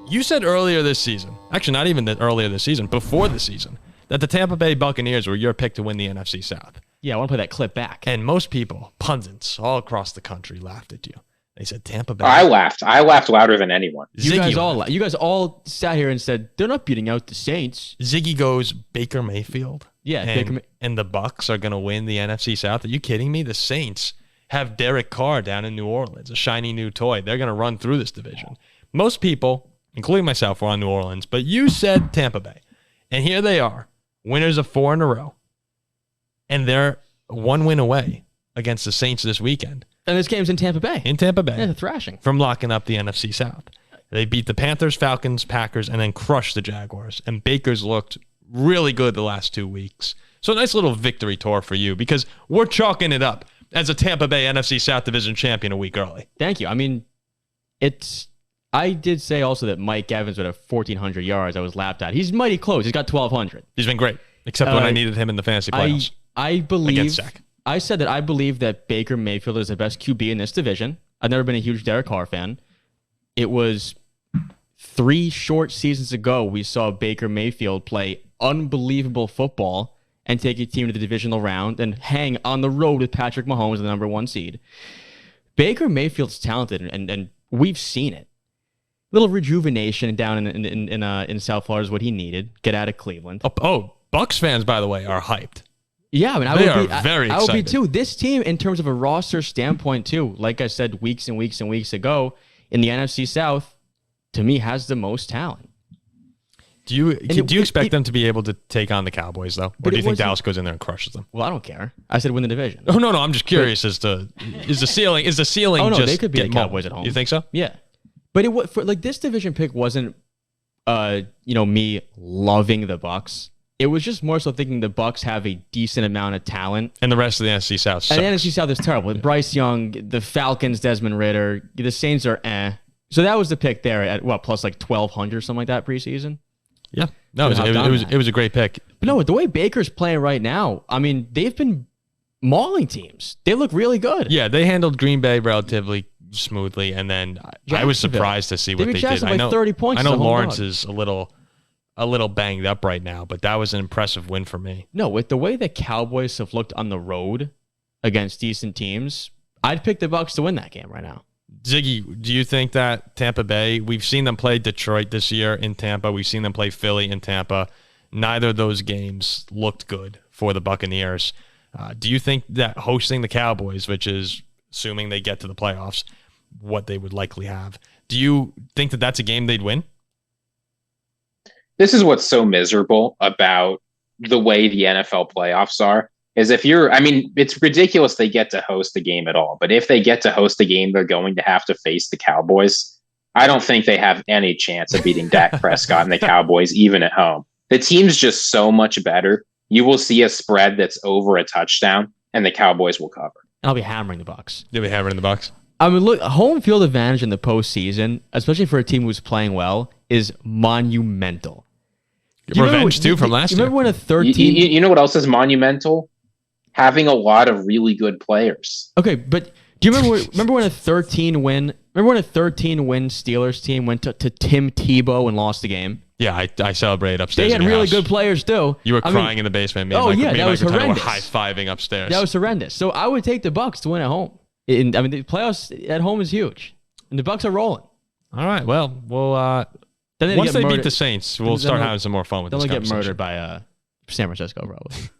You said earlier this season, actually not even earlier this season, before the season, that the Tampa Bay Buccaneers were your pick to win the NFC South. Yeah, I want to play that clip back. And most people, pundits all across the country, laughed at you. They said Tampa Bay. I laughed. I laughed louder than anyone. You guys all sat here and said they're not beating out the Saints. Ziggy goes Baker Mayfield. Yeah, and the Bucs are going to win the NFC South. Are you kidding me? The Saints have Derek Carr down in New Orleans, a shiny new toy. They're going to run through this division. Most people, including myself, were on New Orleans, but you said Tampa Bay. And here they are, winners of 4 in a row. And they're 1 win away against the Saints this weekend. And this game's in Tampa Bay. In Tampa Bay. Yeah, the thrashing. From locking up the NFC South. They beat the Panthers, Falcons, Packers, and then crushed the Jaguars. And Baker's looked really good the last 2 weeks. So a nice little victory tour for you because we're chalking it up as a Tampa Bay NFC South Division champion a week early. Thank you. I mean, I did say also that Mike Evans would have 1,400 yards. I was laughed at. He's mighty close. He's got 1,200. He's been great, except when I needed him in the fantasy playoffs. I believe against Zach. I said that I believe that Baker Mayfield is the best QB in this division. I've never been a huge Derek Carr fan. It was 3 short seasons ago we saw Baker Mayfield play unbelievable football and take a team to the divisional round and hang on the road with Patrick Mahomes, the number 1 seed. Baker Mayfield's talented, and we've seen it. Little rejuvenation down in South Florida is what he needed. Get out of Cleveland. Oh, Bucs fans, by the way, are hyped. Yeah, I mean, They are very excited. I would be too. This team, in terms of a roster standpoint, too, like I said weeks and weeks and weeks ago, in the NFC South, to me, has the most talent. Do you expect them to be able to take on the Cowboys, though? Or do you think Dallas goes in there and crushes them? Well, I don't care. I said win the division. Oh, no. I'm just curious as to, is the ceiling oh, no, just they could beat the get Cowboys more? at home. You think so? Yeah. But this division pick wasn't, me loving the Bucs. It was just more so thinking the Bucs have a decent amount of talent. And the rest of the NFC South sucks. And the NFC South is terrible. Yeah. Bryce Young, the Falcons, Desmond Ridder, the Saints are So that was the pick there at, plus like 1,200 or something like that preseason? Yeah. No, it was a great pick. But no, the way Baker's playing right now, I mean, they've been mauling teams. They look really good. Yeah, they handled Green Bay relatively smoothly, and then I was surprised to see what they did. I know 30 points. I know Lawrence is a little banged up right now, but that was an impressive win for me. No, with the way the Cowboys have looked on the road against decent teams, I'd pick the Bucs to win that game right now. Ziggy, do you think that Tampa Bay, we've seen them play Detroit this year in Tampa. We've seen them play Philly in Tampa. Neither of those games looked good for the Buccaneers. Do you think that hosting the Cowboys, which is assuming they get to the playoffs, what they would likely have, do you think that that's a game they'd win? This is what's so miserable about the way the NFL playoffs are. Is it's ridiculous they get to host a game at all. But if they get to host a game, they're going to have to face the Cowboys. I don't think they have any chance of beating Dak Prescott and the Cowboys, even at home. The team's just so much better. You will see a spread that's over a touchdown, and the Cowboys will cover. I'll be hammering the Bucs. You'll be hammering the Bucs? I mean, look, home field advantage in the postseason, especially for a team who's playing well, is monumental. Revenge, too, from last year. You remember when a 13... You know what else is monumental? Having a lot of really good players. Okay, but do you remember when a 13-win Steelers team went to Tim Tebow and lost the game? Yeah, I celebrated upstairs. They had really good players too. You were crying in the basement. That was horrendous. Were high-fiving upstairs. That was horrendous. So I would take the Bucs to win at home. The playoffs at home is huge, and the Bucs are rolling. All right, well, once they beat the Saints, we'll start having some more fun with this conversation. They'll get murdered by San Francisco, probably.